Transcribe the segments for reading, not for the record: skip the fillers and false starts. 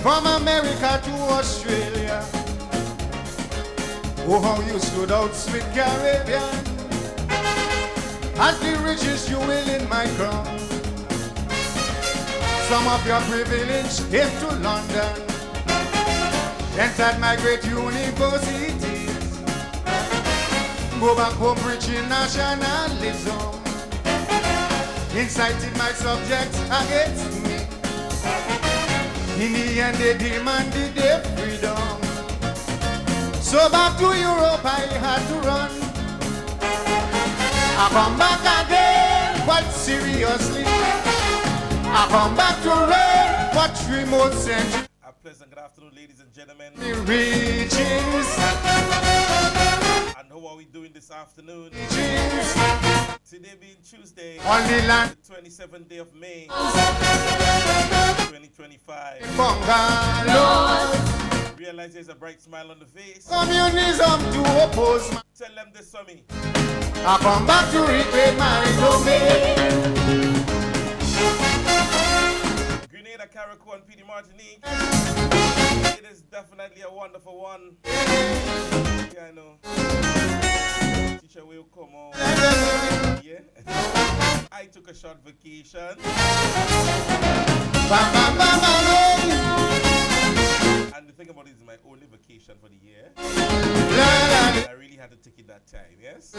From America to Australia. Oh, how you stood out, sweet Caribbean. As the richest jewel in my crown. Some of your privilege came to London, entered my great universities, go back home preaching nationalism, incited my subjects against me. In the end they demanded their freedom. So back to Europe I had to run. I come back again, quite seriously. I come back to rain for 3 more centuries. A pleasant good afternoon, ladies and gentlemen. Reaches. And how are we doing this afternoon? Reaches. Today being Tuesday, On the land. the 27th day of May, 2025. Bungalows. Realize there's a bright smile on the face. Communism to oppose my. Tell them this for me. I come back to reclaim my domain. Grenada, Carriacou, and PD Martinique. It is definitely a wonderful one. Yeah, I know. Teacher will come on. Yeah. I took a short vacation. And the thing about it is my only vacation for the year. I really had to take it that time, yes?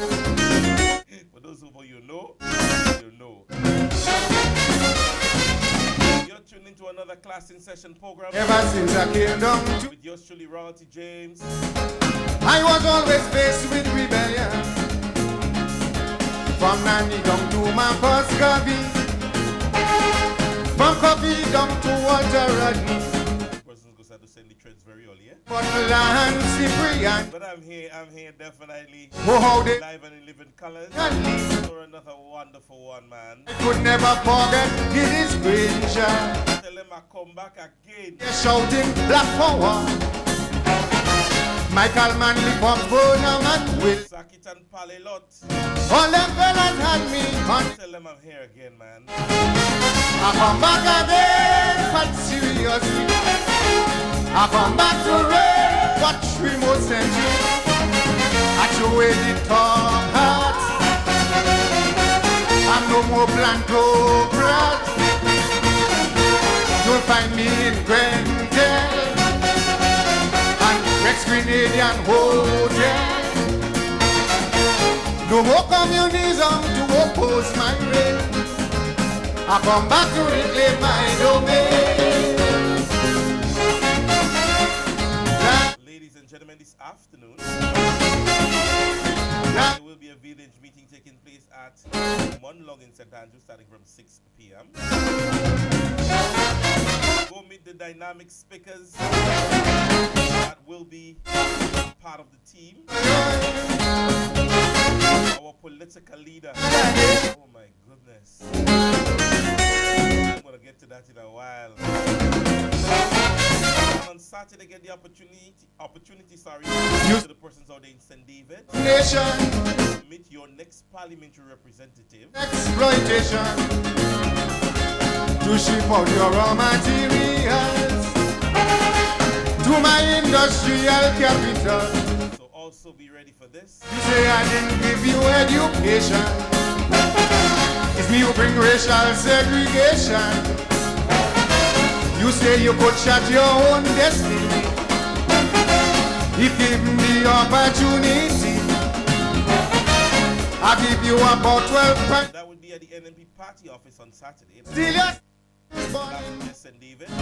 For those of you know, you know. You're tuned into another class in session program. Ever since I came down to, with yours truly, Royalty James. I was always faced with rebellion. From Nanny down to my first Gavi. From Coffee down to Walter Rodney. Persons go start to send the trends very early, yeah? But land Cyprian. But I'm here definitely. Oh, how they Live and in living colors. leave. For another wonderful one, man. I could never forget it is Granger. Tell them I come back again. They're shouting black power. Michael Manley, Bob Bonham and Will. Sakit and Palelot. All them fellas had me on. Tell them I'm here again, man. I come back again, but seriously. I come back to rain for 3 more centuries. I throw away the top hat. I'm no more Blanco brat. You'll find me in Grenada and Rex-Grenadian Hotel. No more communism to oppose my reign. I come back to reclaim my domain. Ladies and gentlemen, this afternoon there will be a village meeting taking place at Monlong in St. Andrews starting from 6 p.m. Go meet the dynamic speakers that will be part of the team. Our political leader. Oh my goodness. I'm going to get to that in a while. And on Saturday, get the opportunity, to the persons out there in St. David. Nation. Meet your next parliamentary representative. Exploitation. To ship out your raw materials to my industrial capital. So also be ready for this. You say I didn't give you education. It's me who bring racial segregation. You say you could shut your own destiny if given the opportunity. I give you about 12 That would be at the NNP party office on Saturday. Still St. David. I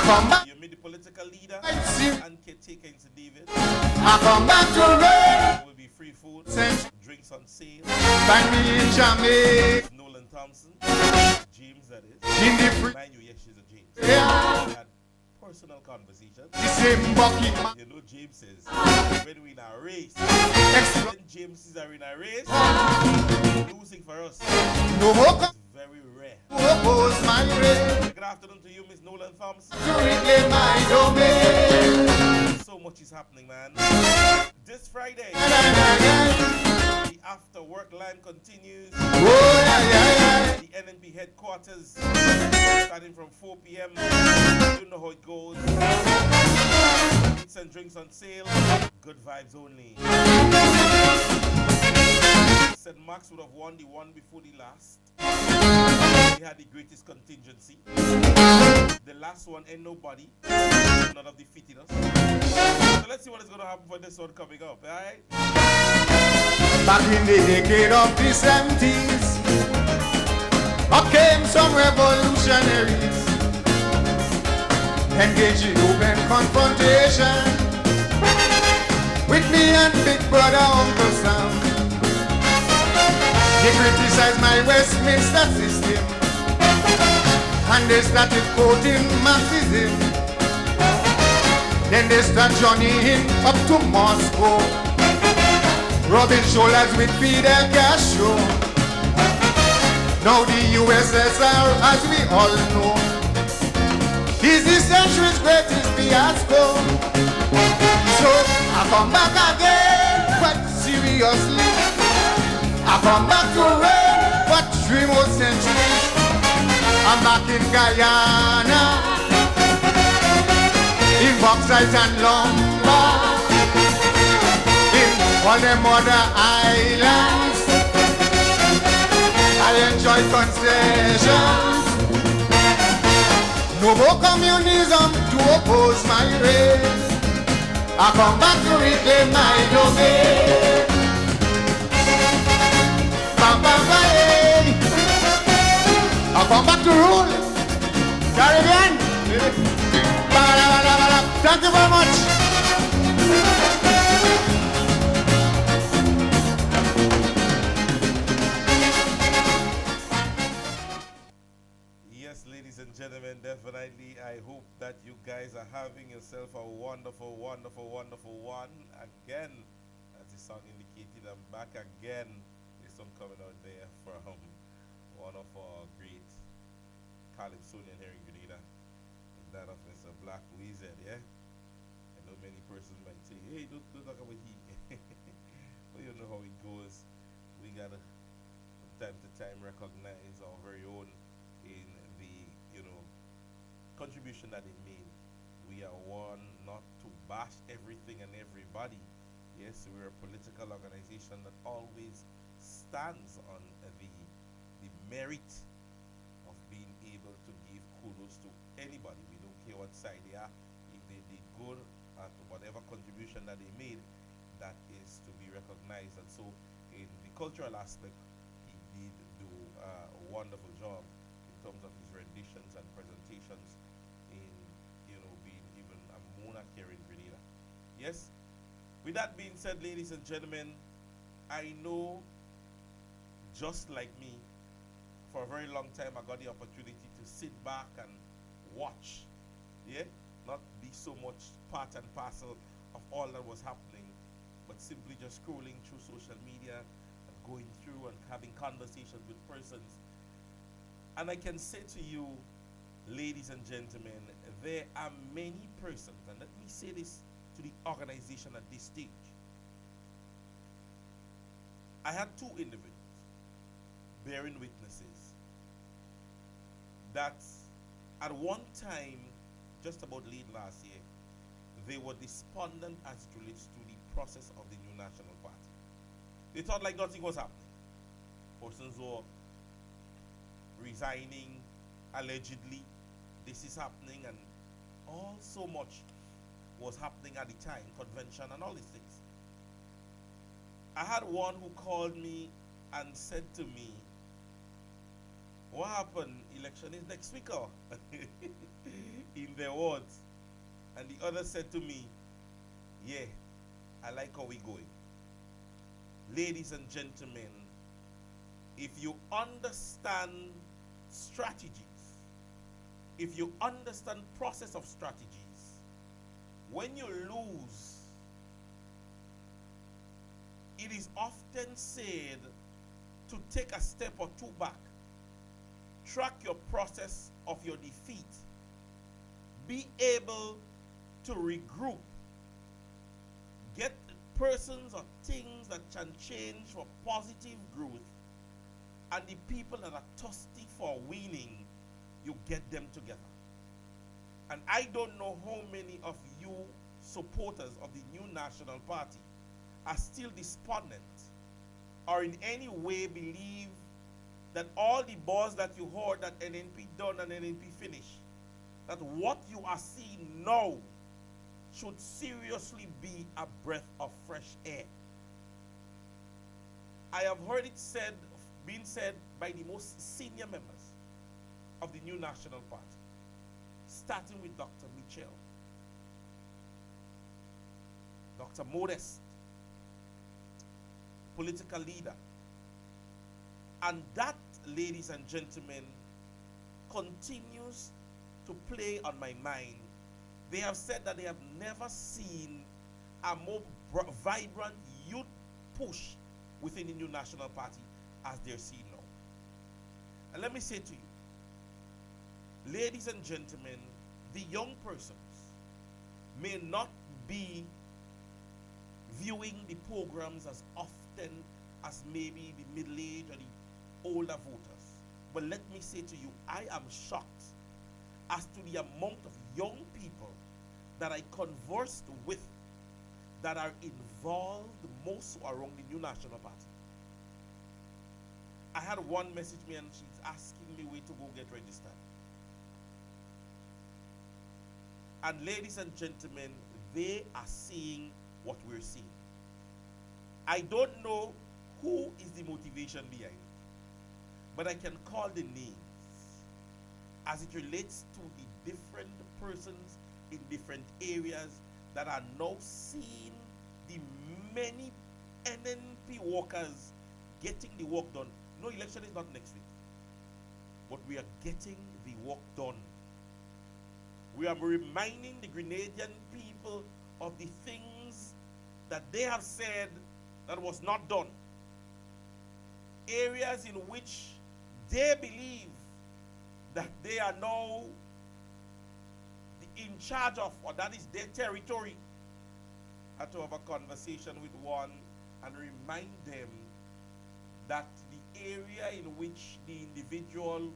come back. You meet the political leader I see. and caretaker in St. David. I come back to rain. There will be free food, Send drinks on sale. find me in Jamaica. Nolan Thompson, James that is. In the free. Mind you, yes, she's a James. Yeah. We had personal conversation. The same bucket man. You know James says, when we in a race, Explo- when James is in a race, losing for us No more is very rare. to oppose my reign. Good afternoon to you, Miss Nolan Thompson. To reclaim my domain. So much much is happening, man. This Friday, the after work line continues. The NNP headquarters, starting from 4 p.m. You know how it goes. Eats and drinks on sale. Good vibes only. Said Max would have won the one before the last. He had the greatest contingency. The last one ain't nobody. None of defeated us. So let's see what is going to happen for this one coming up, alright? Back in the decade of the 70s, up came some revolutionaries, engaged in open confrontation with me and Big Brother Uncle Sam. They criticized my Westminster system, and they started quoting Marxism. Then they start journeying up to Moscow, rubbing shoulders with Fidel Castro. Now the USSR, as we all know, is the century's greatest fiasco. So I come back again, but seriously, I come back to reign, but 3 more centuries. I'm back in Guyana, in bauxite and lumber, in all them other islands. I enjoy concessions. No more communism to oppose my race. I come back to reclaim my domain. I come back to rule. Caribbean. Thank you very much. Yes, ladies and gentlemen, definitely. I hope that you guys are having yourself a wonderful, wonderful, wonderful one. Again, as the song indicated, I'm back again. There's some coming out there from one of our great Calypsonian here in Grenada, that of Mr. Black Wizard, yeah? I know many persons might say, hey, don't talk about he. But you know how it goes. We gotta, from time to time, recognize our very own in the, contribution that they made. We are one not to bash everything and everybody. Yes, we're a political organization that always stands on the merit of being able to give kudos to anybody. We don't care what side they are. If they did good at whatever contribution that they made, that is to be recognized. And so in the cultural aspect, he did do a wonderful job in terms of his renditions and presentations in, being even a monarch here in Grenada. Yes? With that being said, ladies and gentlemen, I know, just like me, for a very long time I got the opportunity to sit back and watch, yeah? Not be so much part and parcel of all that was happening, but simply just scrolling through social media and going through and having conversations with persons. And I can say to you, ladies and gentlemen, there are many persons, and let me say this to the organization at this stage. I had 2 individuals bearing witnesses that at one time, just about late last year, they were despondent as it relates to the process of the new national party. They thought like nothing was happening. Persons were resigning, allegedly, this is happening, and all so much was happening at the time, convention and all these things. I had one who called me and said to me, what happened? Election is next week, or in their words. And the other said to me, yeah, I like how we going. Ladies and gentlemen, if you understand strategies, if you understand process of strategies, when you lose, it is often said to take a step or 2 back, track your process of your defeat, be able to regroup get persons or things that can change for positive growth, and the people that are thirsty for winning, you get them together. And I don't know how many of you supporters of the new National Party are still despondent or in any way believe that all the buzz that you heard that NNP done and NNP finished, that what you are seeing now should seriously be a breath of fresh air. I have heard it being said by the most senior members of the new National Party, starting with Dr. Mitchell, Dr. Modest, political leader. And that, ladies and gentlemen, continues to play on my mind. They have said that they have never seen a more vibrant youth push within the new National Party as they're seeing now. And let me say to you, ladies and gentlemen, the young persons may not be viewing the programs as often as maybe the middle-aged or the older voters. But let me say to you, I am shocked as to the amount of young people that I conversed with that are involved most around the new National Party. I had one message me and she's asking me where to go get registered. And ladies and gentlemen, they are seeing what we're seeing. I don't know who is the motivation behind it, but I can call the names as it relates to the different persons in different areas that are now seeing the many NNP workers getting the work done. No, election is not next week, but we are getting the work done. We are reminding the Grenadian people of the things that they have said that was not done. Areas in which they believe that they are now in charge of, or that is their territory. I had to have a conversation with one and remind them that the area in which the individual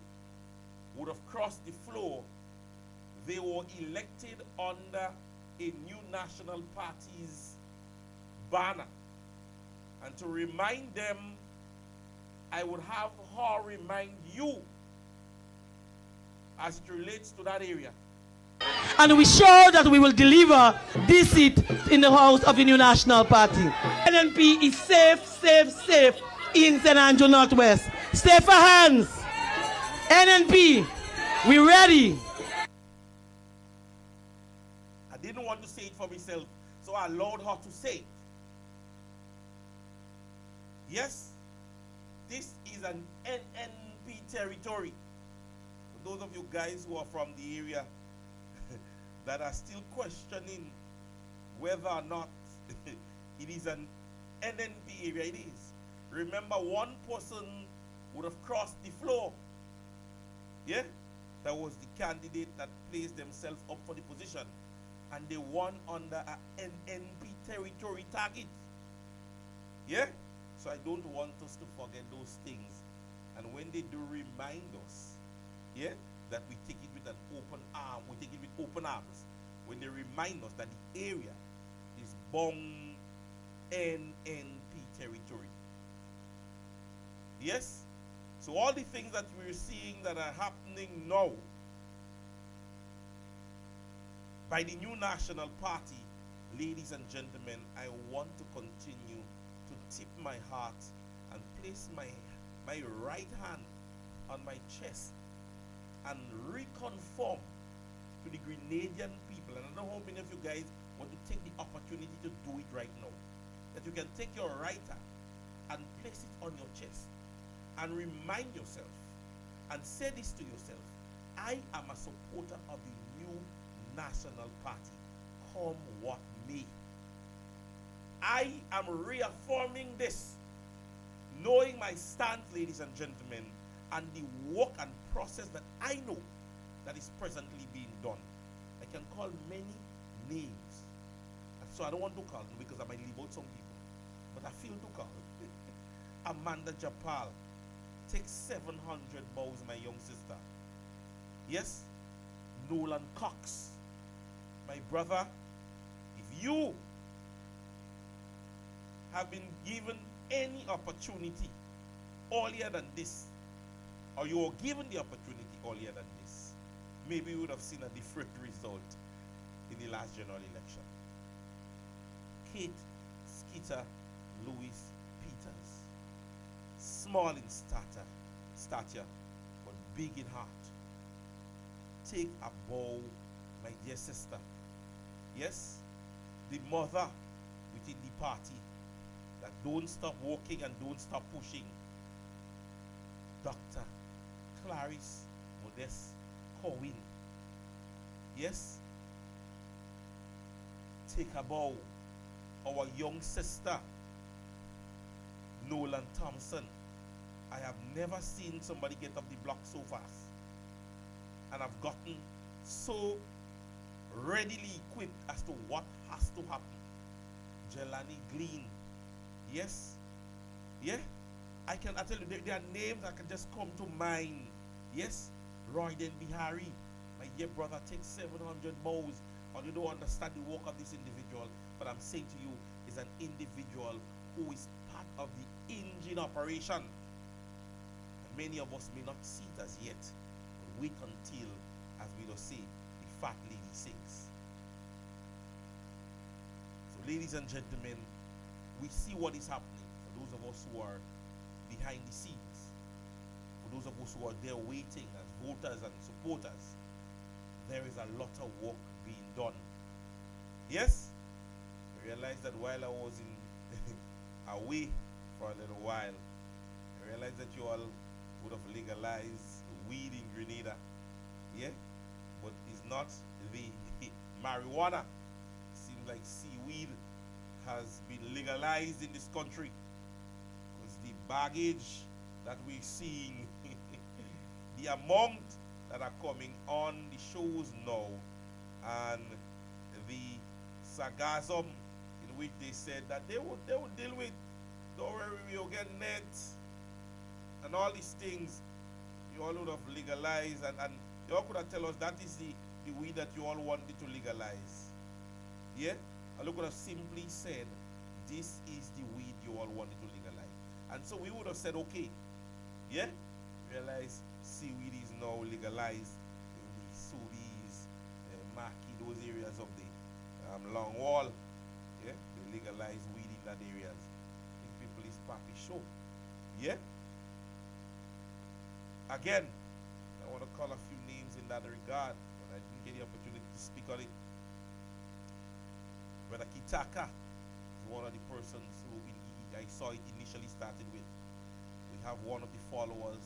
would have crossed the floor, they were elected under a new National Party's banner. And to remind them, I would have her remind you as it relates to that area. And we show that we will deliver this seat in the House of the new National Party. NNP is safe, safe, safe in St. Andrew Northwest. Safer hands. NNP, we ready. I didn't want to say it for myself, so I allowed her to say it. Yes, this is an NNP territory. For those of you guys who are from the area that are still questioning whether or not it is an NNP area, it is. Remember, one person would have crossed the floor. Yeah? That was the candidate that placed themselves up for the position. And they won under an NNP territory target. Yeah? So I don't want us to forget those things. And when they do remind us, yeah, that we take it with an open arm, we take it with open arms. When they remind us that the area is Bong NNP territory. Yes? So all the things that we're seeing that are happening now by the new National Party, ladies and gentlemen, I want to continue to tip my heart and place my right hand on my chest and reconfirm to the Grenadian people, and I don't know how many of you guys want to take the opportunity to do it right now, that you can take your right hand and place it on your chest and remind yourself and say this to yourself: I am a supporter of the new National Party, come what may. I am reaffirming this, knowing my stance, ladies and gentlemen, and the work and process that I know that is presently being done. I can call many names that So I don't want to call them because I might leave out some people. But I feel to call. Amanda Japal. Take 700 bows, my young sister. Yes? Nolan Cox. My brother, if you have been given any opportunity earlier than this, or you were given the opportunity earlier than this, maybe you would have seen a different result in the last general election. Kate Skeeter Louis Peters. Small in stature, but big in heart. Take a bow, my dear sister. Yes, the mother within the party that don't stop working and don't stop pushing. Dr. Clarice Modest Corwin. Yes, take a bow. Our young sister, Nolan Thompson. I have never seen somebody get off the block so fast. And I've gotten so readily equipped as to what has to happen. Jelani Glean. Yes. Yeah. I tell you, there are names that can just come to mind. Yes. Royden Bihari. My dear brother, take 700 bows. Or you don't understand the work of this individual. But I'm saying to you, is an individual who is part of the engine operation. And many of us may not see it as yet. But wait until, as we will say, the fat lady sings. So ladies and gentlemen, we see what is happening for those of us who are behind the scenes. For those of us who are there waiting as voters and supporters, there is a lot of work being done. Yes? I realized that while I was in away for a little while, I realized that you all would have legalized weed in Grenada. Yeah? But it's not the marijuana. Seems like seaweed has been legalized in this country. Because the baggage that we're seeing, the amount that are coming on the shows now, and the sarcasm in which they said that they would deal with, don't worry, we'll get net, and all these things, you all would have legalized, and you all could have tell us that is the weed that you all wanted to legalize. Yeah? And you could have simply said, this is the weed you all wanted to legalize. And so we would have said, okay, yeah? Realize seaweed is now legalized in the Sobeys, Maki, those areas of the Long Wall. Yeah? They legalize weed in that areas. I think people is papi show. Yeah? Again, I want to call a few names in that regard, but I didn't get the opportunity to speak on it. Brother Kitaka is one of the persons who I saw it initially started with. We have one of the followers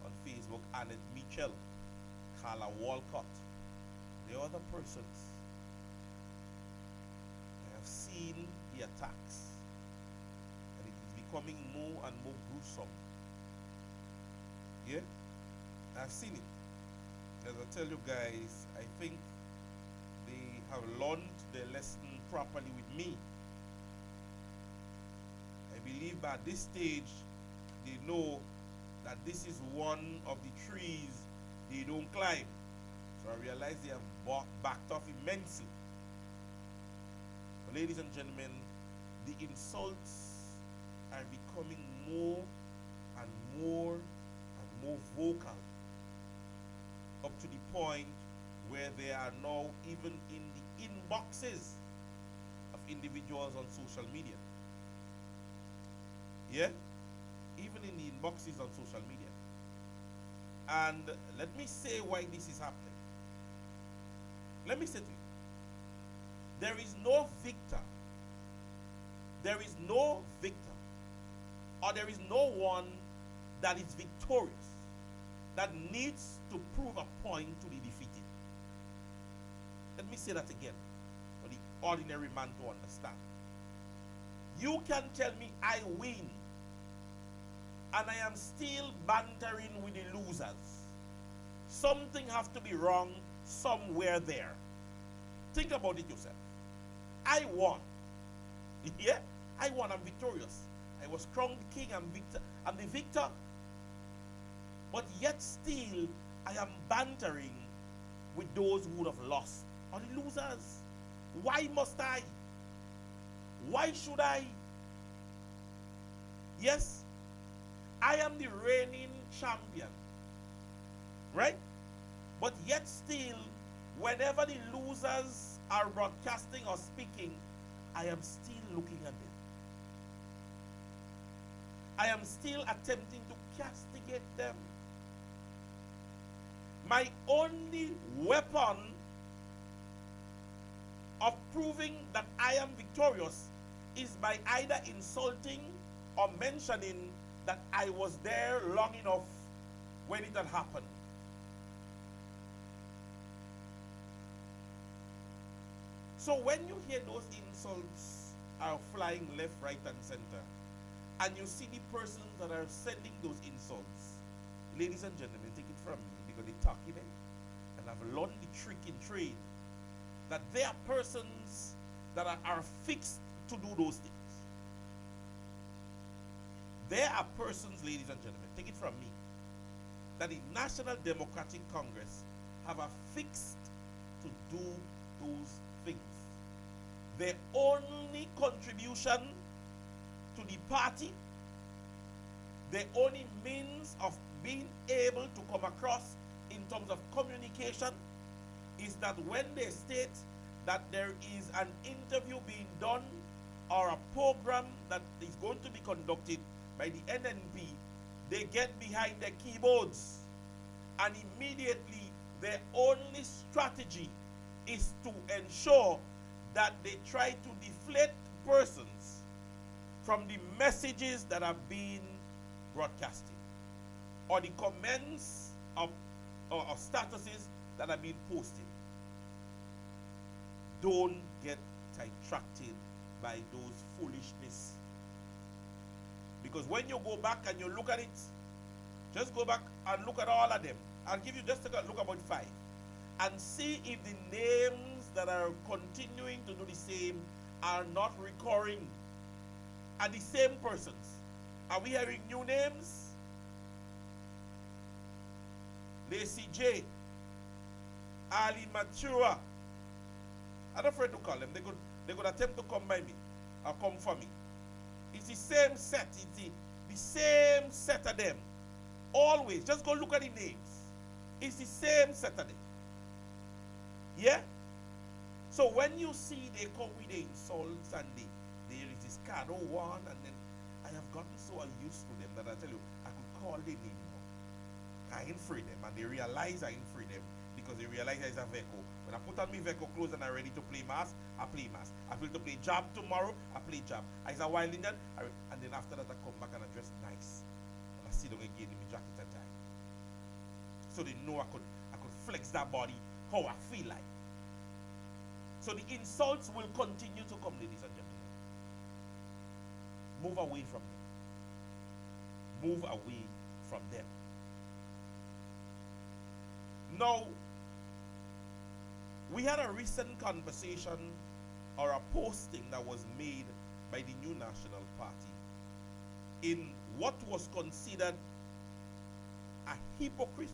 on Facebook, Annette Mitchell, Carla Walcott. The other persons, I have seen the attacks, and it is becoming more and more gruesome. Yeah? I've seen it. As I tell you guys, I think they have learned their lesson properly with me. I believe by this stage, they know that this is one of the trees they don't climb. So I realize they have backed off immensely. But ladies and gentlemen, the insults are becoming more and more and more vocal, up to the point where they are now even in the inboxes of individuals on social media. Yeah? Even in the inboxes on social media. And let me say why this is happening. Let me say to you, there is no victor. There is no victor, or there is no one that is victorious, that needs to prove a point to the defeated. Let me say that again for the ordinary man to understand. You can tell me I win, and I am still bantering with the losers. Something has to be wrong somewhere there. Think about it yourself. I won. Yeah, I won, I'm victorious. I was crowned king, I'm the victor. But yet still, I am bantering with those who would have lost, or the losers. Why must I? Why should I? Yes, I am the reigning champion, right? But yet still, whenever the losers are broadcasting or speaking, I am still looking at them. I am still attempting to castigate them. My only weapon of proving that I am victorious is by either insulting or mentioning that I was there long enough when it had happened. So when you hear those insults are flying left, right, and center, and you see the persons that are sending those insults, ladies and gentlemen, take it from me, because they talk in it, and I've learned the trick in trade, that there are persons that are fixed to do those things. There are persons, ladies and gentlemen, take it from me, that the National Democratic Congress have affixed to do those things. Their only contribution to the party, their only means of being able to come across in terms of communication is that when they state that there is an interview being done or a program that is going to be conducted by the NNP, they get behind their keyboards and immediately their only strategy is to ensure that they try to deflate persons from the messages that are being broadcasted or the comments of statuses that are being posted. Don't get sidetracked by those foolishness. Because when you go back and you look at it, just go back and look at all of them. I'll give you just a look about 5 and see if the names that are continuing to do the same are not recurring, are the same persons. Are we hearing new names? Lacey J, Ali Matura. I'm not afraid to call them. They could attempt to come by me or come for me. It's the same set. It's the same set of them. Always. Just go look at the names. It's the same set of them. Yeah? So when you see they come with the insults and there is this card, oh, one, and then I have gotten so used to them that I tell you, I could call their name now. I ain't free them, and they realize I ain't free them because they realize there's a vehicle. When I put on my vehicle clothes and I'm ready to play mass, I play mass. I feel to play job tomorrow, I play job. I's a wild Indian, and then after that I come back and I dress nice. And I sit down again in my jacket and tie. So they know I could flex that body how I feel like. So the insults will continue to come, ladies and gentlemen. Move away from them. Move away from them. Now, we had a recent conversation or a posting that was made by the New National Party in what was considered a hypocrite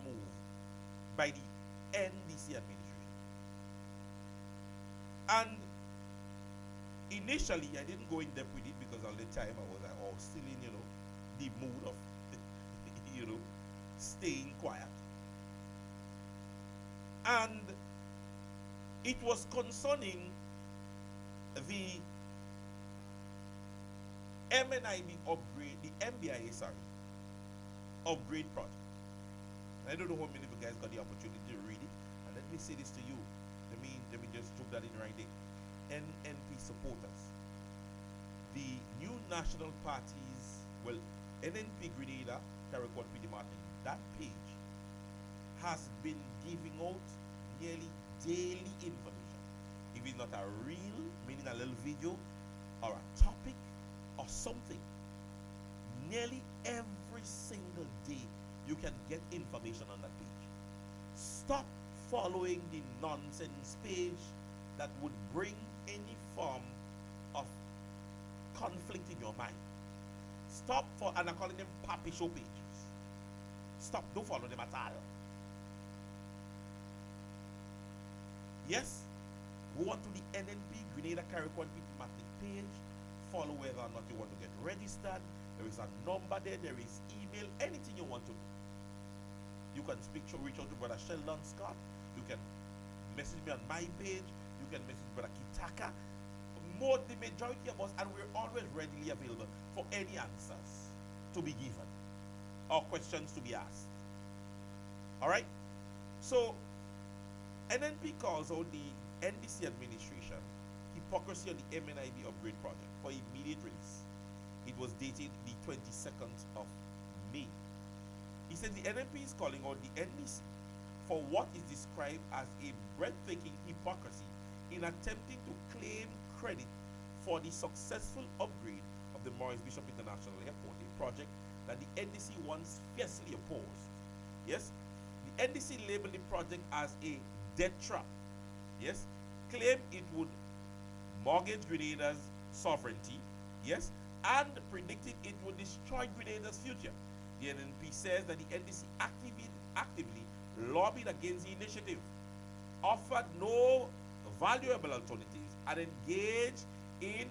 move by the NDC administration. And initially, I didn't go in depth with it because all the time I was still in, the mood of, staying quiet. And it was concerning the MNIB upgrade, the MBIA, upgrade project. I don't know how many of you guys got the opportunity to read it. And let me say this to you. Let me just drop that in right there. NNP supporters. The new national parties, well, NNP Grenada, Carriacou, PD Martin, that page has been giving out nearly daily information. If it's not a reel, meaning a little video, or a topic, or something, nearly every single day you can get information on that page. Stop following the nonsense page that would bring any form conflict in your mind. Stop for, and I'm calling them papi show pages. Stop, don't follow them at all. Yes, go on to the NNP, Grenada Carriacou Diplomatic page, follow whether or not you want to get registered. There is a number there, there is email, anything you want to do. You can reach out to Brother Sheldon Scott, you can message me on my page, you can message Brother Kitaka. The majority of us, and we're always readily available for any answers to be given or questions to be asked. All right? So, NNP calls out the NDC administration hypocrisy on the MNIB upgrade project for immediate release. It was dated the 22nd of May. He said the NNP is calling out the NDC for what is described as a breathtaking hypocrisy in attempting to claim credit for the successful upgrade of the Maurice Bishop International Airport, a project that the NDC once fiercely opposed. Yes, the NDC labeled the project as a debt trap. Yes, claimed it would mortgage Grenada's sovereignty. Yes, and predicted it would destroy Grenada's future. The NNP says that the NDC actively lobbied against the initiative, offered no valuable alternatives, and engaged in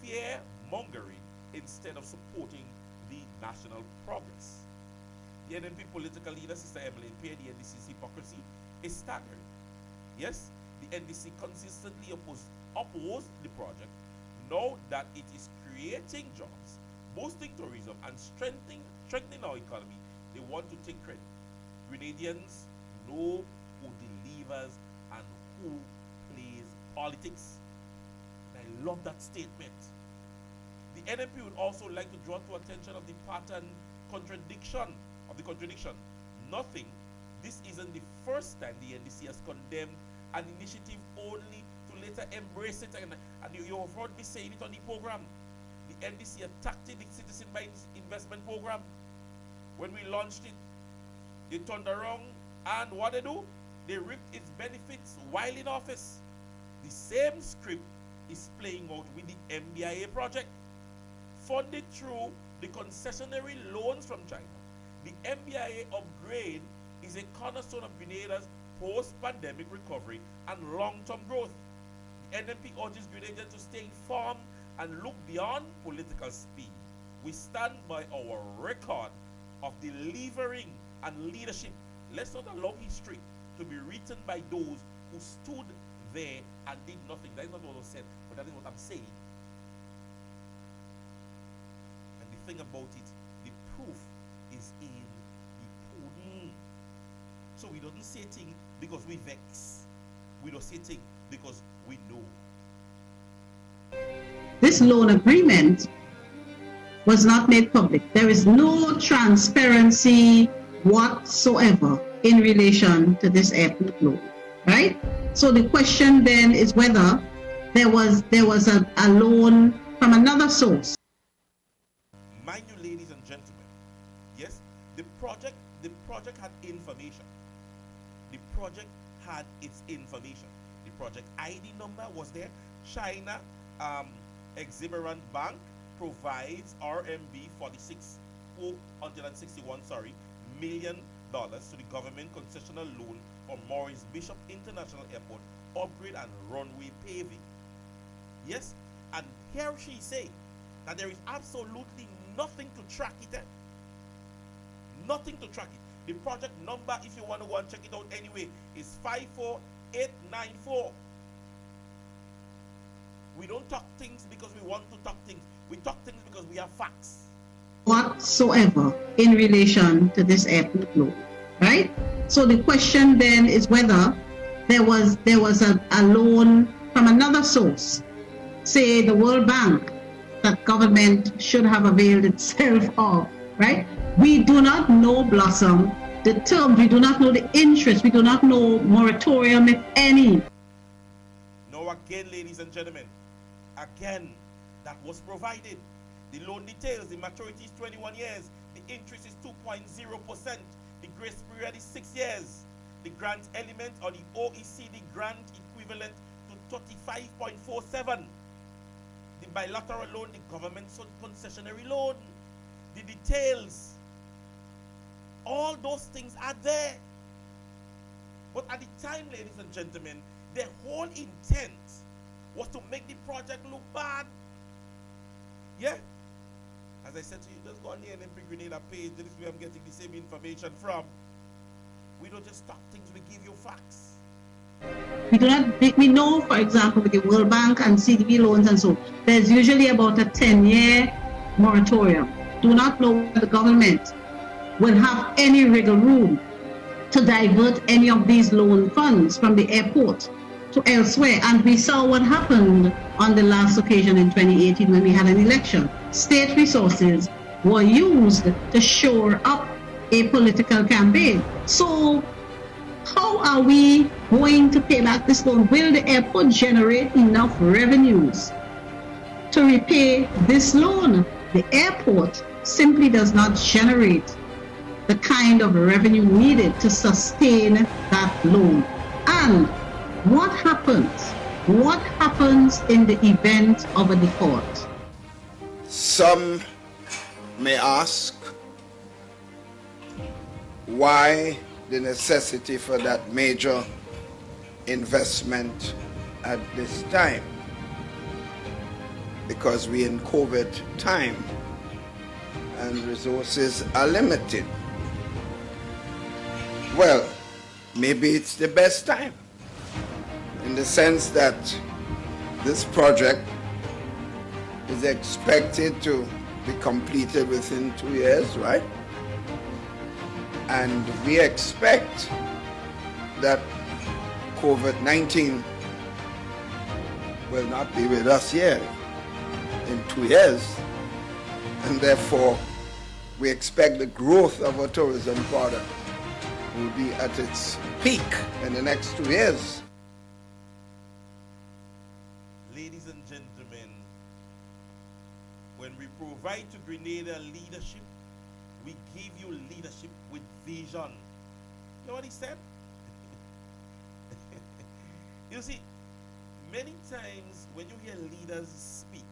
fear-mongering instead of supporting the national progress. The NNP political leader, Sister Emily Pierre, the NDC's hypocrisy is staggering. Yes, the NDC consistently opposed the project. Now that it is creating jobs, boosting tourism, and strengthening our economy, they want to take credit. Grenadians know who delivers and who plays politics. And I love that statement. The NNP would also like to draw to attention of the pattern contradiction. This isn't the first time the NDC has condemned an initiative only to later embrace it, and you have heard me saying it on the program. The NDC attacked the Citizen by Investment Program. When we launched it, they turned around, and what they do? They reaped its benefits while in office. The same script is playing out with the MBIA project. Funded through the concessionary loans from China, the MBIA upgrade is a cornerstone of Grenada's post-pandemic recovery and long-term growth. The NNP urges Grenadians to stay informed and look beyond political speed. We stand by our record of delivering and leadership. Let's not allow history to be written by those who stood there and did nothing. That is not what I said, but that is what I'm saying. And the thing about it, the proof is in the pudding. So we don't say things because we vex. We don't say things because we know. This loan agreement was not made public. There is no transparency whatsoever in relation to this airport loan, right? So the question then is whether there was a loan from another source. Mind you, ladies and gentlemen, yes, the project had information. The project had its information. The project ID number was there. China Exuberant Bank provides RMB $461 million to the government concessional loan for Maurice Bishop International Airport upgrade and runway paving. Yes, and here she say that there is absolutely nothing to track it. Nothing to track it. The project number, if you want to go and check it out anyway, is 54894. We don't talk things because we want to talk things. We talk things because we have facts. Whatsoever in relation to this airport loan, right? So the question then is whether there was a loan from another source, say the World Bank, that government should have availed itself of, right? We do not know, Blossom, the terms, we do not know the interest, we do not know moratorium, if any. Now again, ladies and gentlemen, again, that was provided. The loan details, the maturity is 21 years, the interest is 2.0%, the grace period is 6 years. The grant element or the OECD grant equivalent to 35.47. the bilateral loan, the government concessionary loan, the details. All those things are there. But at the time, ladies and gentlemen, their whole intent was to make the project look bad. Yeah? As I said to you, just go on the NNP Grenada page. This is where I'm getting the same information from. We don't just talk things, we give you facts. We know, for example, with the World Bank and CDB loans and so, there's usually about a 10-year moratorium. Do not know whether the government will have any wiggle room to divert any of these loan funds from the airport to elsewhere. And we saw what happened on the last occasion in 2018 when we had an election. State resources were used to shore up a political campaign. So how are we going to pay back this loan? Will the airport generate enough revenues to repay this loan? The airport simply does not generate the kind of revenue needed to sustain that loan. And what happens? What happens in the event of a default? Some may ask why the necessity for that major investment at this time, because we're in COVID time and resources are limited. Well, maybe it's the best time, in the sense that this project is expected to be completed within 2 years, right? And we expect that COVID-19 will not be with us here in 2 years, and therefore we expect the growth of our tourism product will be at its peak in the next 2 years. Ladies and gentlemen, when we provide to Grenada leadership, we give you leadership with vision. You know what he said? You see, many times when you hear leaders speak,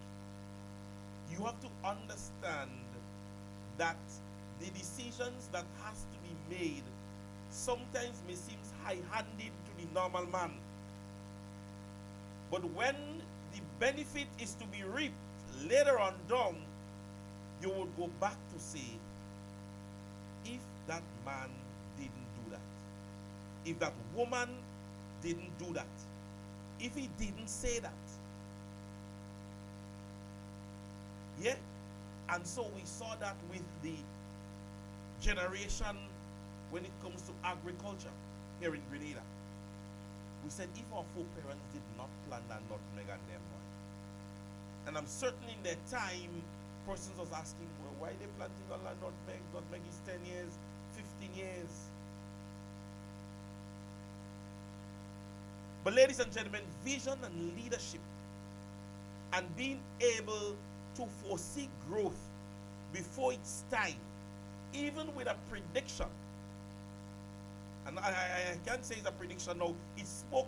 you have to understand that the decisions that has to be made sometimes may seem high-handed to the normal man. But when the benefit is to be reaped later on down, you would go back to say, if that man didn't do that, if that woman didn't do that, if he didn't say that. Yeah? And so we saw that with the generation when it comes to agriculture here in Grenada. We said if our foreparents did not plant that nutmeg and them one. And I'm certain in their time, persons was asking, well, why are they planting all that nutmeg? Nutmeg is 10 years, 15 years. But ladies and gentlemen, vision and leadership and being able to foresee growth before its time, even with a prediction. And I can't say it's a prediction now. He spoke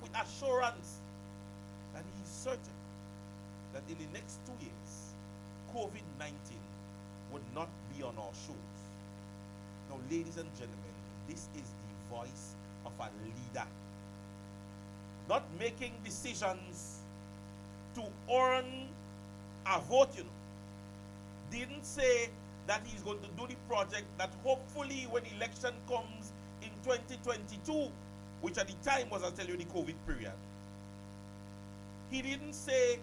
with assurance that he's certain that in the next 2 years, COVID-19 would not be on our shores. Now, ladies and gentlemen, this is the voice of a leader. Not making decisions to earn a vote, you know. Didn't say that he's going to do the project that hopefully when election comes in 2022, which at the time was, I'll tell you, the COVID period. He didn't say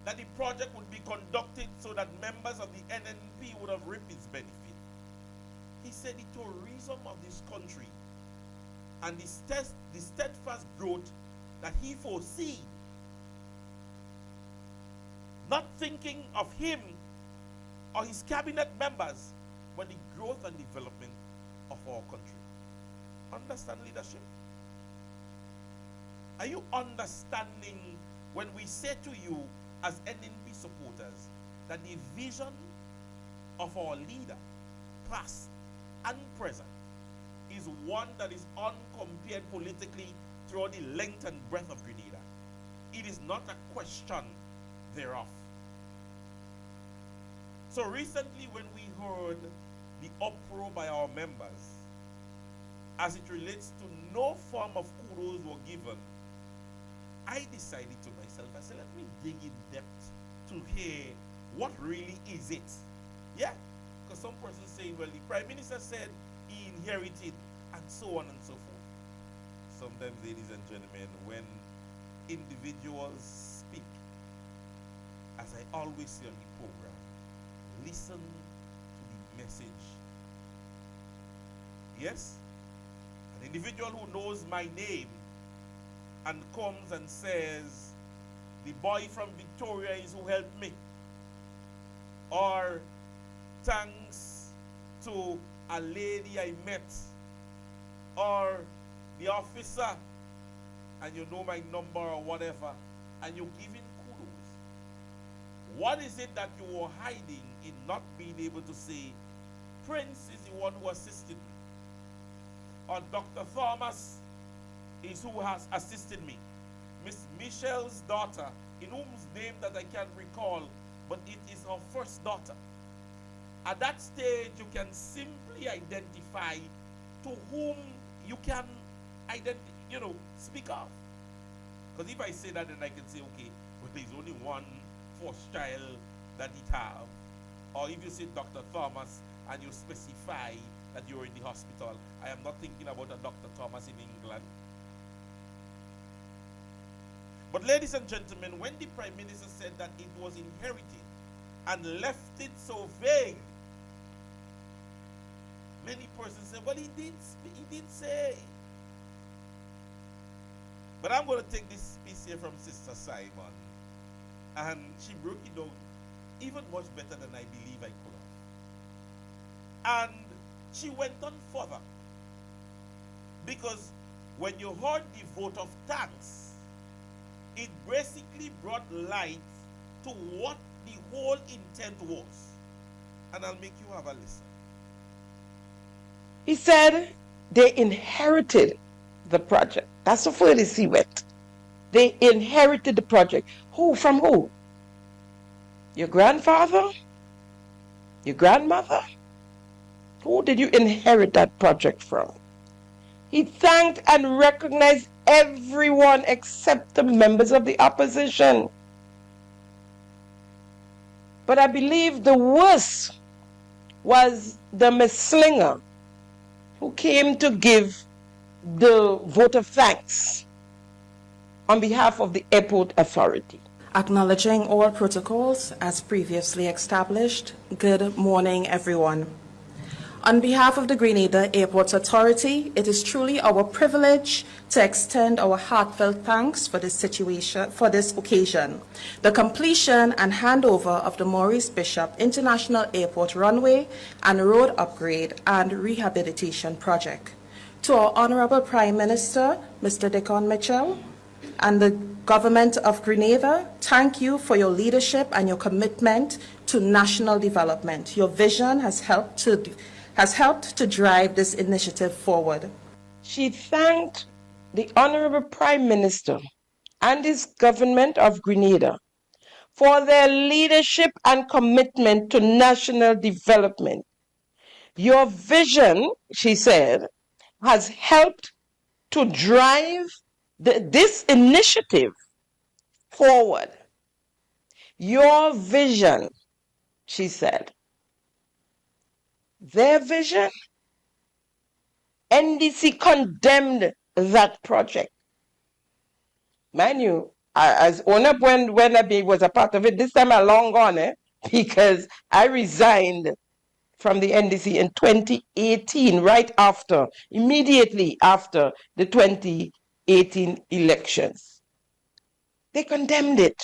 that the project would be conducted so that members of the NNP would have reaped its benefit. He said the tourism of this country and the steadfast growth that he foresee, not thinking of him or his cabinet members, but the growth and development of our country. Understand leadership? Are you understanding when we say to you as NNP supporters that the vision of our leader, past and present, is one that is uncompared politically throughout the length and breadth of Grenada? It is not a question thereof. So recently when we heard the uproar by our members as it relates to no form of kudos were given, I decided to myself, I said, let me dig in depth to hear what really is it. Yeah, because some person say, well, the Prime Minister said he inherited, and so on and so forth. Sometimes, ladies and gentlemen, when individuals speak, as I always say on the program, listen to the message. Yes? An individual who knows my name and comes and says, the boy from Victoria is who helped me, or thanks to a lady I met, or the officer, and you know my number or whatever, and you're giving kudos. What is it that you were hiding in not being able to say, Prince is the one who assisted me, or Dr. Thomas is who has assisted me, Miss Michelle's daughter, in whose name that I can't recall, but it is her first daughter. At that stage, you can simply identify to whom you can speak of. Because if I say that, then I can say, okay, well, there's only one first child that it have. Or if you say Dr. Thomas and you specify that you're in the hospital, I am not thinking about a Dr. Thomas in England. But ladies and gentlemen, when the Prime Minister said that it was inherited and left it so vague, many persons say, well, he did say. But I'm going to take this piece here from Sister Simon, and she broke it down even much better than I believe I could have. And she went on further, because when you heard the vote of thanks, it basically brought light to what the whole intent was. And I'll make you have a listen. He said they inherited the project. That's the furthest he went. They inherited the project. Who? From who? Your grandfather? Your grandmother? Who did you inherit that project from? He thanked and recognized everyone except the members of the opposition. But I believe the worst was the Misslinger, who came to give the vote of thanks on behalf of the airport authority. Acknowledging all protocols as previously established, good morning, everyone. On behalf of the Grenada Airport Authority, it is truly our privilege to extend our heartfelt thanks for this occasion. The completion and handover of the Maurice Bishop International Airport runway and road upgrade and rehabilitation project. To our Honorable Prime Minister, Mr. Dickon Mitchell, and the Government of Grenada, thank you for your leadership and your commitment to national development. Your vision has helped to drive this initiative forward. She thanked the Honorable Prime Minister and his government of Grenada for their leadership and commitment to national development. Your vision, she said, has helped to drive this initiative forward. Your vision, she said. Their vision, NDC condemned that project. Mind you, as owner when I was a part of it, this time I'm long gone, because I resigned from the NDC in 2018, immediately after the 2018 elections. They condemned it.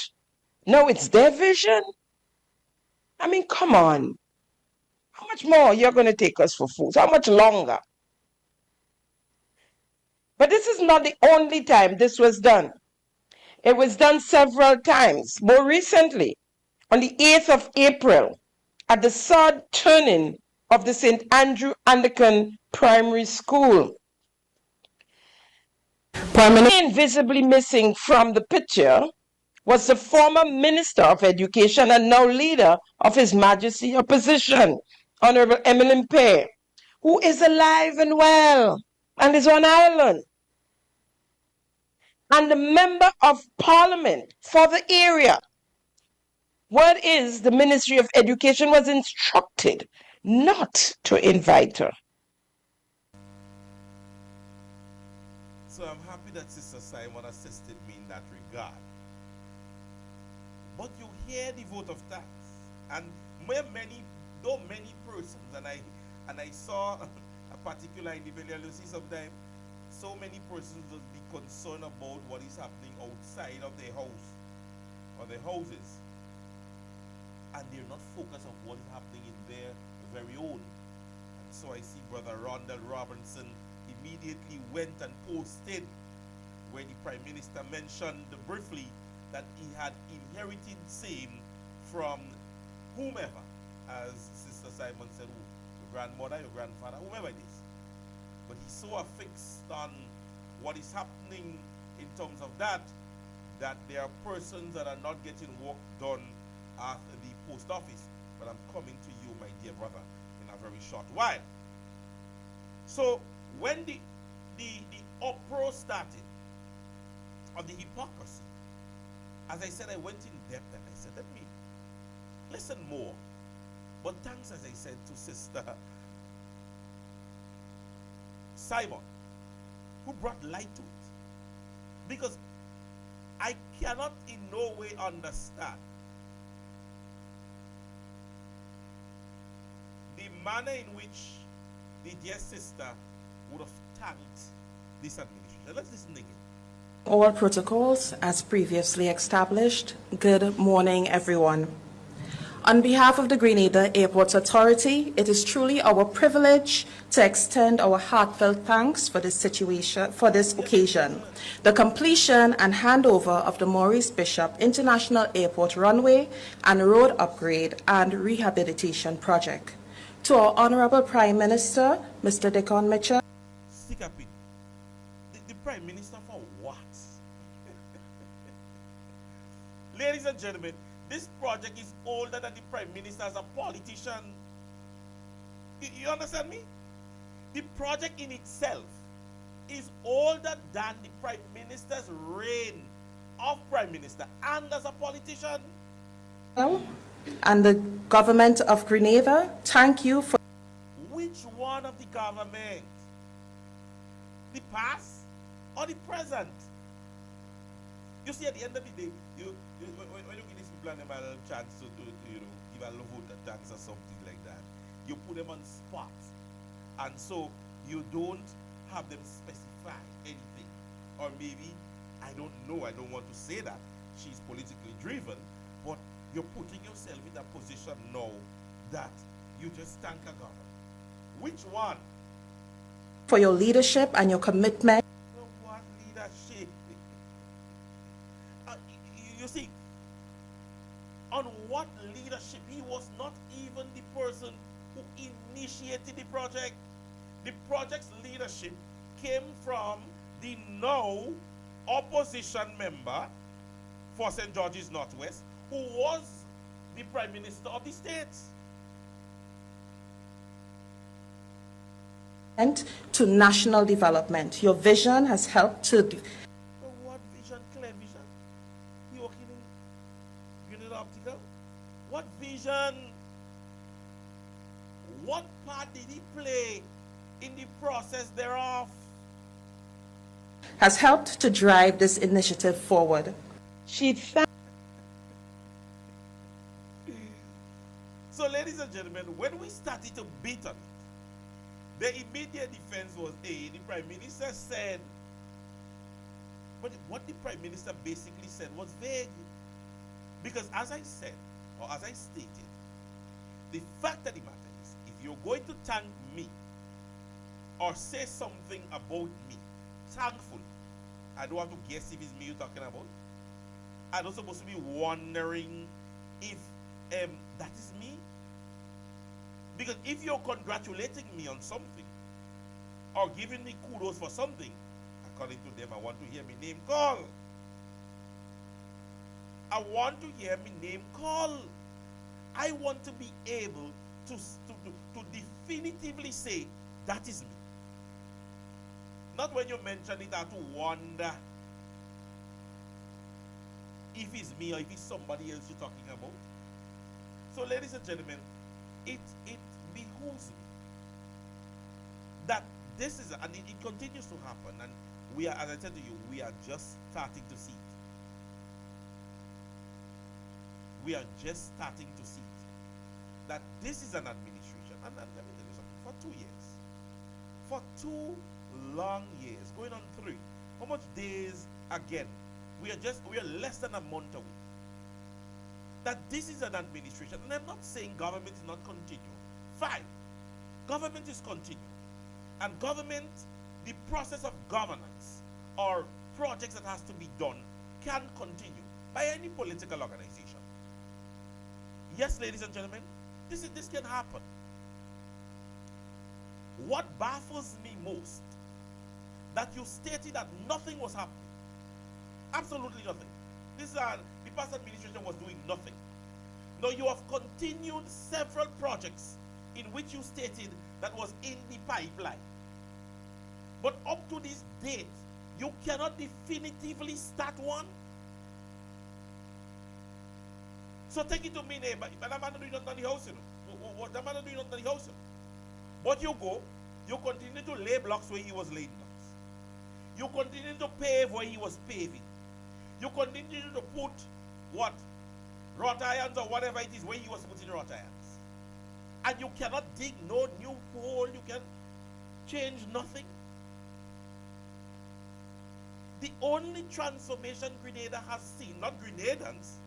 No, it's their vision. I mean, come on. How much more you're going to take us for fools? How much longer? But this is not the only time this was done. It was done several times. More recently, on the 8th of April, at the sod turning of the St. Andrew Anglican Primary School. Visibly missing from the picture was the former Minister of Education and now leader of His Majesty Opposition, Honorable Eminem Pay, who is alive and well and is on Ireland, and the Member of Parliament for the area. What is the Ministry of Education was instructed not to invite her. So I'm happy that Sister Simon assisted me in that regard. But you hear the vote of thanks, and many persons, and I saw a particular individual. You see, sometimes so many persons will be concerned about what is happening outside of their house or their houses, and they're not focused on what is happening in their very own. And so I see Brother Rondell Robinson immediately went and posted where the Prime Minister mentioned briefly that he had inherited same from whomever, as Sister Simon said, your grandmother, your grandfather, whomever it is. But he's so affixed on what is happening in terms of that there are persons that are not getting work done at the post office. But I'm coming to you, my dear brother, in a very short while. So when the uproar started of the hypocrisy, as I said, I went in depth and I said, let me listen more. But thanks, as I said, to Sister Simon, who brought light to it. Because I cannot in no way understand the manner in which the dear sister would have thanked this administration. Let's listen again. All protocols as previously established. Good morning, everyone. On behalf of the Grenada Airport Authority, it is truly our privilege to extend our heartfelt thanks for this occasion. The completion and handover of the Maurice Bishop International Airport runway and road upgrade and rehabilitation project. To our Honorable Prime Minister, Mr. Dickon Mitchell. Stick up it. The Prime Minister for what? Ladies and gentlemen, this project is older than the Prime Minister as a politician. You understand me? The project in itself is older than the Prime Minister's reign of Prime Minister and as a politician. And the government of Grenada, thank you for... Which one of the government? The past or the present? You see, at the end of the day, when you give these people a little chance to give a little vote tax or something like that, you put them on spot. And so you don't have them specify anything. Or maybe, I don't know, I don't want to say that, she's politically driven, but you're putting yourself in a position now that you just thank a government. Which one? For your leadership and your commitment. What leadership? You see, on what leadership? He was not even the person who initiated the project. The project's leadership came from the now opposition member for St. George's Northwest, who was the Prime Minister of the state. And to national development. Your vision has helped to... What vision? Clear vision? You working in Grenada Optical? What vision? What part did he play in the process thereof? Has helped to drive this initiative forward. So, ladies and gentlemen, when we started to beat on it, the immediate defense was, the Prime Minister said, but what the Prime Minister basically said was vague. Because as I said, or as I stated, the fact of the matter is, if you're going to thank me, or say something about me, thankful, I don't want to guess if it's me you're talking about. I'm not supposed to be wondering if that is me. Because if you're congratulating me on something, or giving me kudos for something, according to them, I want to hear my name called. I want to hear my name called. I want to be able to definitively say, that is me. Not when you mention it, I have to wonder if it's me or if it's somebody else you're talking about. So, ladies and gentlemen, it behooves me that this is, and it continues to happen, and we are, as I said to you, we are just starting to see it. We are just starting to see it. That this is an administration, and let me tell you something, for 2 years, for 2 long years, going on 3, how much days again? We are less than a month away. That this is an administration, and I'm not saying government is not continuing. Fine, government is continuing. And government, the process of governance or projects that has to be done can continue by any political organization. Yes, ladies and gentlemen, this can happen. What baffles me most, that you stated that nothing was happening. Absolutely nothing. The past administration was doing nothing. Now you have continued several projects in which you stated that was in the pipeline. But up to this date, you cannot definitively start one. So take it to me, neighbor, but that man doing nothing on the house, you know. What that man doing nothing on the house, you know. But you go, you continue to lay blocks where he was laying blocks. You continue to pave where he was paving. You continue to put what? Wrought irons or whatever it is where he was putting wrought irons. And you cannot dig no new hole, you can change nothing. The only transformation Grenada has seen, not Grenadans,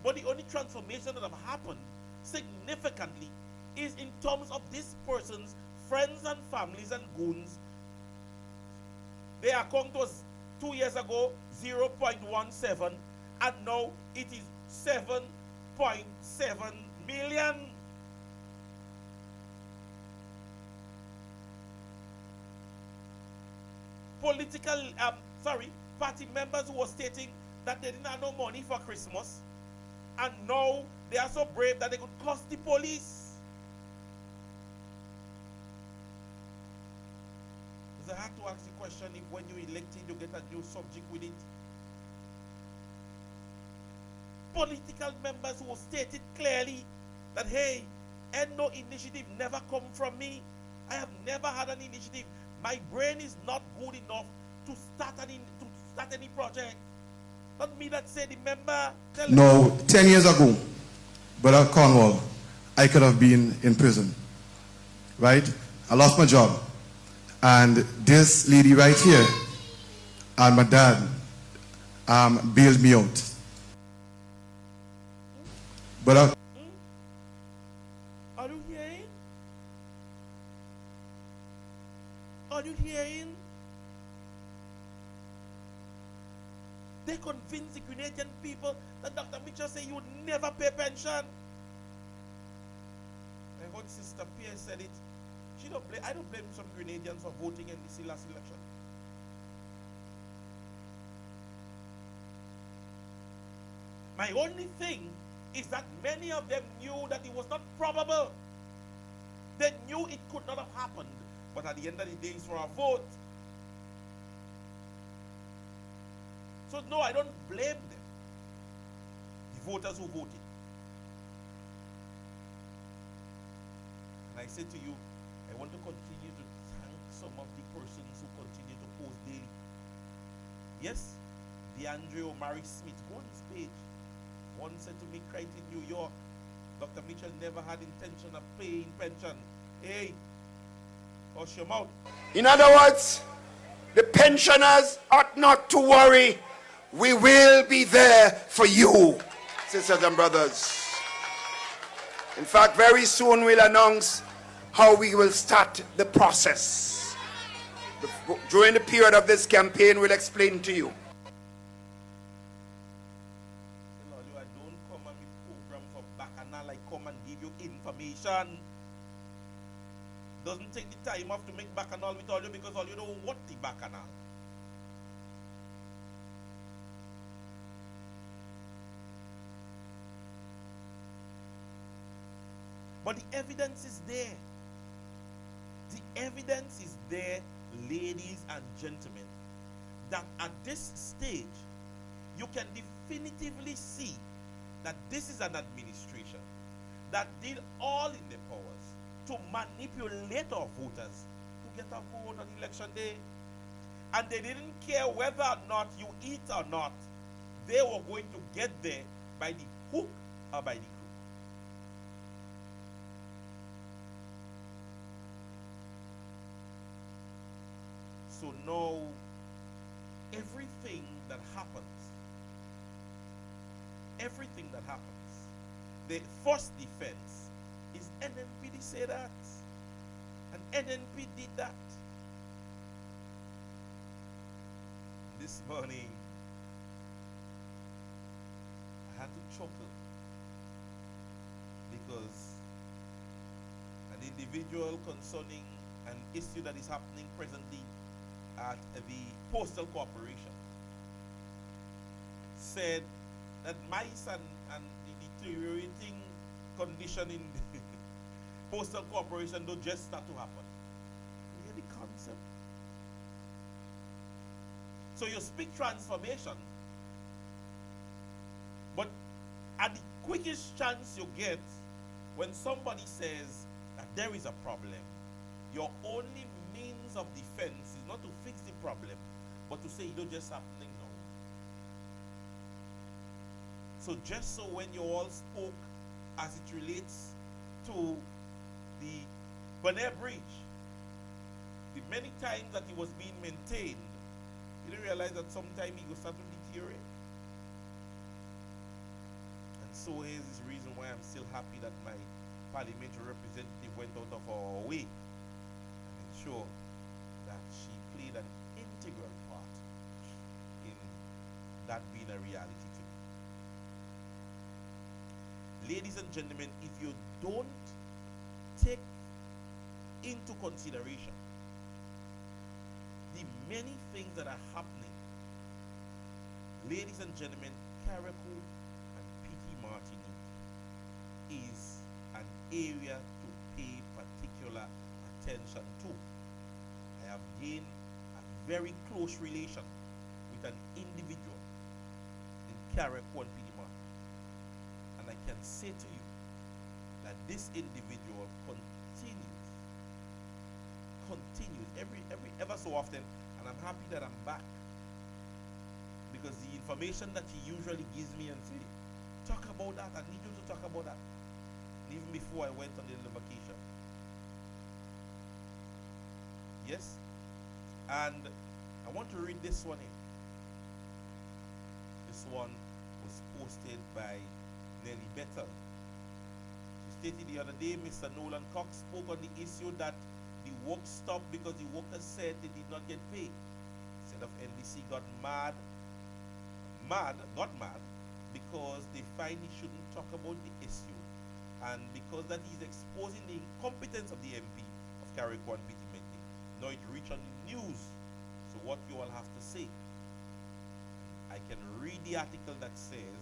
but the only transformation that have happened significantly is in terms of this person's friends and families and goons. Their account was 2 years ago 0.17, and now it is 7.7 million. Party members who were stating that they didn't have no money for Christmas, and now they are so brave that they could cost the police. Because I had to ask the question, if when you elected you get a new subject with it. Political members who stated clearly that, hey, and no initiative never come from me. I have never had an initiative. My brain is not good enough to start any project. Not me that say the member. No, 10 years ago, Brother Cornwall, I could have been in prison, right? I lost my job. And this lady right here and my dad bailed me out. But are you hearing? Are you hearing? They convinced the Grenadian people that Dr. Mitchell said you would never pay pension. My good sister Pierre said it. I don't blame some Grenadians for voting in this last election. My only thing is that many of them knew that it was not probable. They knew it could not have happened. But at the end of the day, it's for a vote. So no, I don't blame them. The voters who voted. And I say to you, I want to continue to thank some of the persons who continue to post daily. Yes, DeAndre O'Mary Smith, go on his page. One said to me, right in New York, Dr. Mitchell never had intention of paying pension. Hey, hush your mouth. In other words, the pensioners ought not to worry. We will be there for you, sisters and brothers. In fact, very soon we'll announce how we will start the process. During the period of this campaign, we'll explain to you. I don't come on the program for bacchanal. I come and give you information. Doesn't take the time off to make bacchanal with all you because all you know what the bacchanal. But the evidence is there. The evidence is there, ladies and gentlemen, that at this stage, you can definitively see that this is an administration that did all in their powers to manipulate our voters to get a vote on election day. And they didn't care whether or not you eat or not. They were going to get there by the hook or by the crook. So now, everything that happens, the first defense is NNPD say that, and NNP did that. This morning, I had to chuckle because an individual concerning an issue that is happening presently at the Postal Corporation said that mice and the deteriorating condition in the Postal Corporation don't just start to happen. You hear the concept? So you speak transformation, but at the quickest chance you get, when somebody says that there is a problem, your only means of defense is not to fix the problem, but to say it don't just happening now. So just so when you all spoke as it relates to the Bonaire Bridge, the many times that it was being maintained, you didn't realize that sometime it will start to deteriorate. And so here's this reason why I'm still happy that my parliamentary representative went out of our way and ensure that she played an integral part in that being a reality too. Ladies and gentlemen, if you don't take into consideration the many things that are happening, ladies and gentlemen, Carriacou and PT Martinique is an area to pay particular attention to. I have gained a very close relation with an individual in Carriacou and PD Martinique, and I can say to you that this individual continues ever so often, and I'm happy that I'm back, because the information that he usually gives me and say, talk about that, I need you to talk about that, even before I went on the little vacation. Yes? And I want to read this one in. This one was posted by Nelly Better. She stated the other day, Mr. Nolan Cox spoke on the issue that the work stopped because the workers said they did not get paid. Instead of NDC got mad because they find he shouldn't talk about the issue, and because that he's exposing the incompetence of the MP of Carriacou and Pitimenti. Now it reached on the news. So what you all have to say? I can read the article that says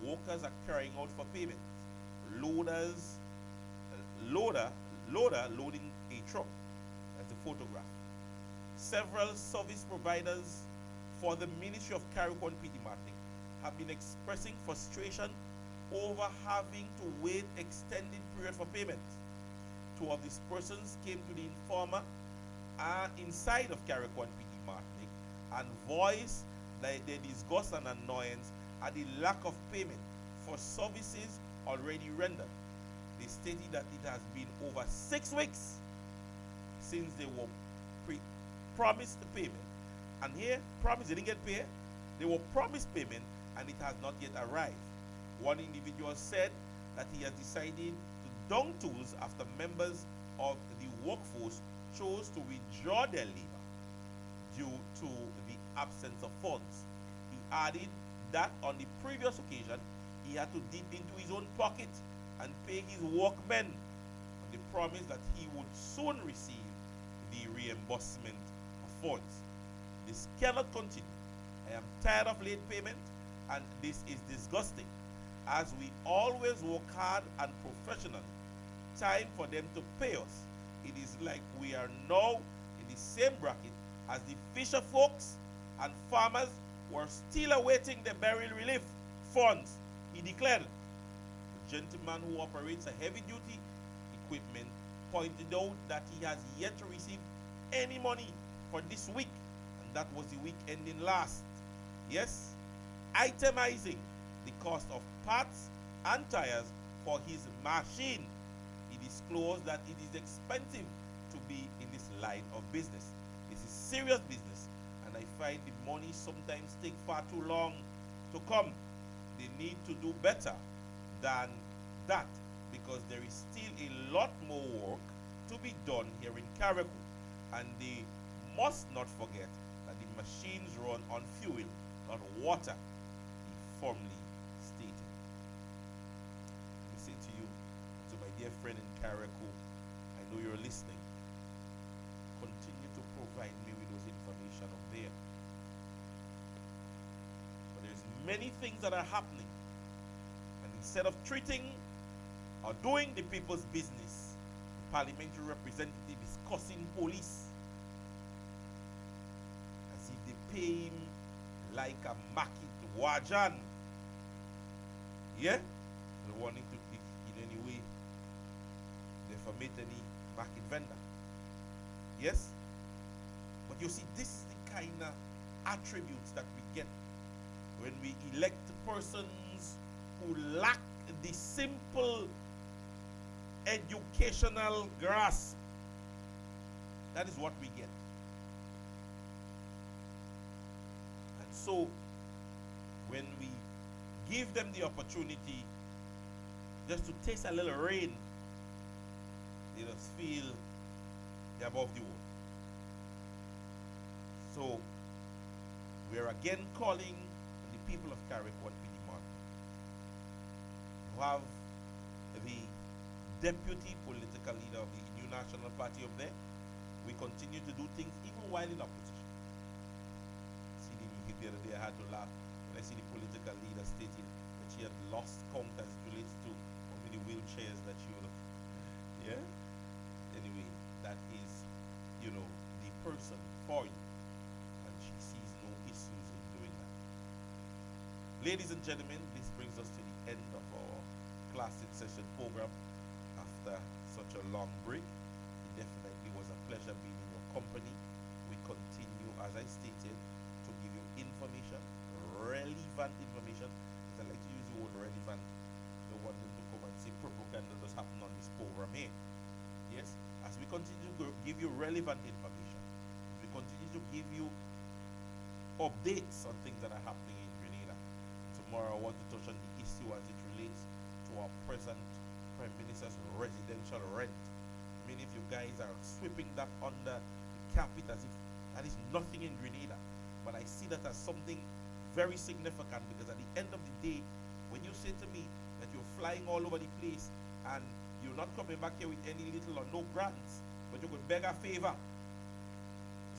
workers are carrying out for payment. Loader loading a truck. That's the photograph. Several service providers for the Ministry of Carriacou and PD Martinique have been expressing frustration over having to wait extended period for payment. Two of these persons came to the informer inside of Carriacou and PD Martinique and voiced their disgust and annoyance at the lack of payment for services already rendered. They stated that it has been over 6 weeks since they were promised the payment. And here, promised, they didn't get paid. They were promised payment and it has not yet arrived. One individual said that he has decided to down tools after members of the workforce chose to withdraw their labor due to the absence of funds. He added that on the previous occasion, he had to dip into his own pocket and pay his workmen on the promise that he would soon receive the reimbursement of funds. This cannot continue. I am tired of late payment, and this is disgusting, as we always work hard and professionally time for them to pay us. It is like we are now in the same bracket as the fisher folks and farmers who are still awaiting the burial relief funds. He declared. The gentleman who operates a heavy-duty equipment pointed out that he has yet to receive any money for this week, and that was the week ending last. Yes, itemizing the cost of parts and tires for his machine, he disclosed that it is expensive to be in this line of business. This is serious business, and I find the money sometimes take far too long to come. They need to do better than that, because there is still a lot more work to be done here in Carriacou, and they must not forget that the machines run on fuel, not water, he firmly stated. I say to you, to my dear friend in Carriacou, I know you're listening, continue to provide me with those information up there. But there's many things that are happening, and instead of treating or doing the people's business, the parliamentary representative is cussing police as if they pay him like a market wajan. Yeah? They're wanting to, in any way, defamate any market vendor. Yes? But you see, this is the kind of attributes that we get when we elect persons who lack the simple educational grasp. That is what we get. And so, when we give them the opportunity just to taste a little rain, they just feel they're above the world. So, we're again calling the people of Carriacou and PD Martin to have the deputy political leader of the New National Party up there. We continue to do things even while in opposition. See the music the other day, I had to laugh when I see the political leader stating that she had lost count as it relates to how many wheelchairs that she would have. Yeah? Anyway, that is, you know, the person for you. And she sees no issues in doing that. Ladies and gentlemen, this brings us to the end of our classic session program. After such a long break, it definitely was a pleasure being in your company. We continue, as I stated, to give you information, relevant information. As I like to use the word relevant, I don't want them to come and say propaganda does happen on this program here. Yes, as we continue to give you relevant information, we continue to give you updates on things that are happening in Grenada. Tomorrow I want to touch on the issue as it relates to our present Prime Minister's residential rent. I mean, if you guys are sweeping that under the carpet as if that is nothing in Grenada, but I see that as something very significant, because at the end of the day, when you say to me that you're flying all over the place and you're not coming back here with any little or no grants, but you could beg a favor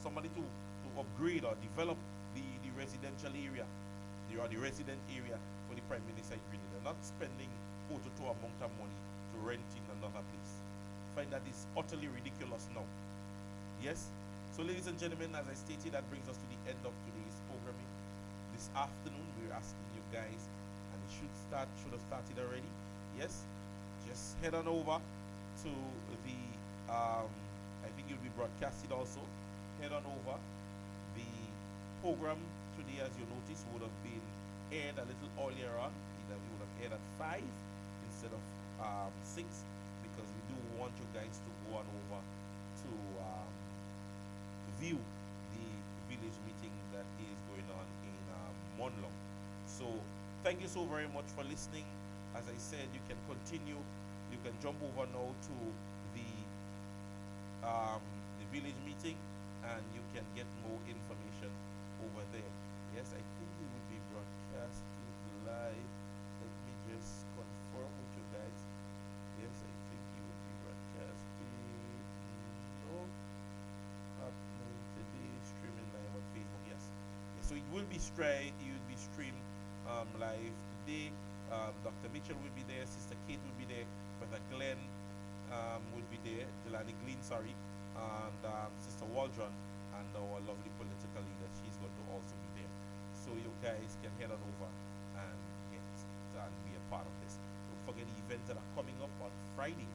somebody to upgrade or develop the residential area, the resident area for the Prime Minister in Grenada, not spending to amount of money to rent in another place. I find that is utterly ridiculous now. Yes? So ladies and gentlemen, as I stated, that brings us to the end of today's programming. This afternoon, we're asking you guys, and it should have started already. Yes? Just head on over to the, I think it will be broadcasted also. Head on over. The program today, as you notice, would have been aired a little earlier on. It would have aired at 5 instead of 6, because we do want you guys to go on over to view the village meeting that is going on in Monlong. So thank you so very much for listening. As I said, you can continue. You can jump over now to the village meeting, and you can get more information over there. Yes, I think we will be broadcasting live. Let me just confirm with you guys. Yes, I think it will be broadcasting. No, happening today. Streaming live on Facebook. Yes. So it will be streamed live today. Dr. Mitchell will be there. Sister Kate will be there. Brother Glenn, would be there, Jelani Glean, sorry, and Sister Waldron, and our lovely political leader, she's going to also be there. So you guys can head on over and be a part of this. Don't forget the events that are coming up on Friday.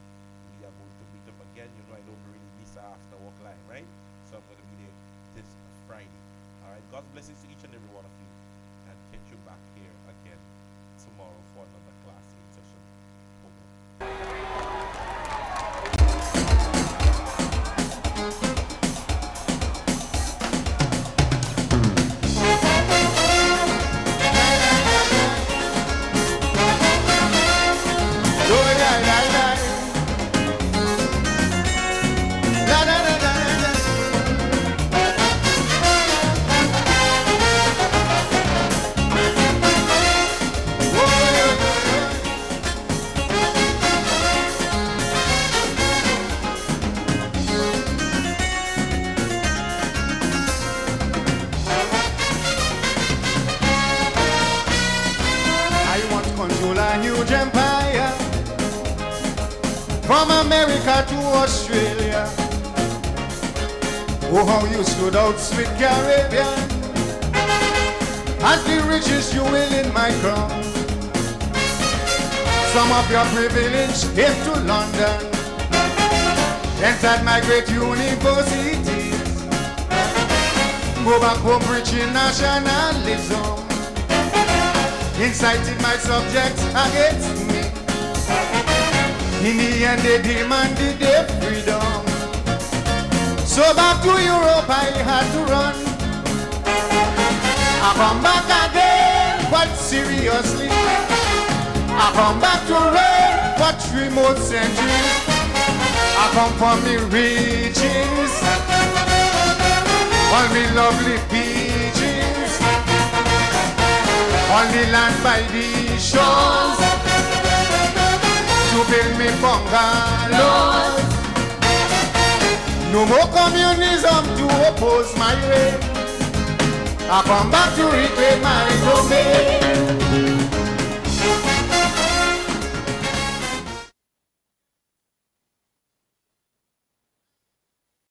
We are going to meet up again. You know I don't really miss after work live, right? So I'm going to be there this Friday. Alright, God's blessings to each and every one of you, and catch you back here again tomorrow for another class 8 session. Empire from America to Australia. Oh, how you stood out, sweet Caribbean, as the richest jewel in my crown. Some of your privilege came to London, entered my great universities, go back home preaching nationalism, incited my subjects against me. In the end they demanded their freedom. So back to Europe I had to run. I come back again, but seriously. I come back to reign for 3 more centuries. I come from the regions, all me lovely beaches, on the land by the shores, to build me bungalows. No more communism to oppose my way. I come back to reclaim my domain.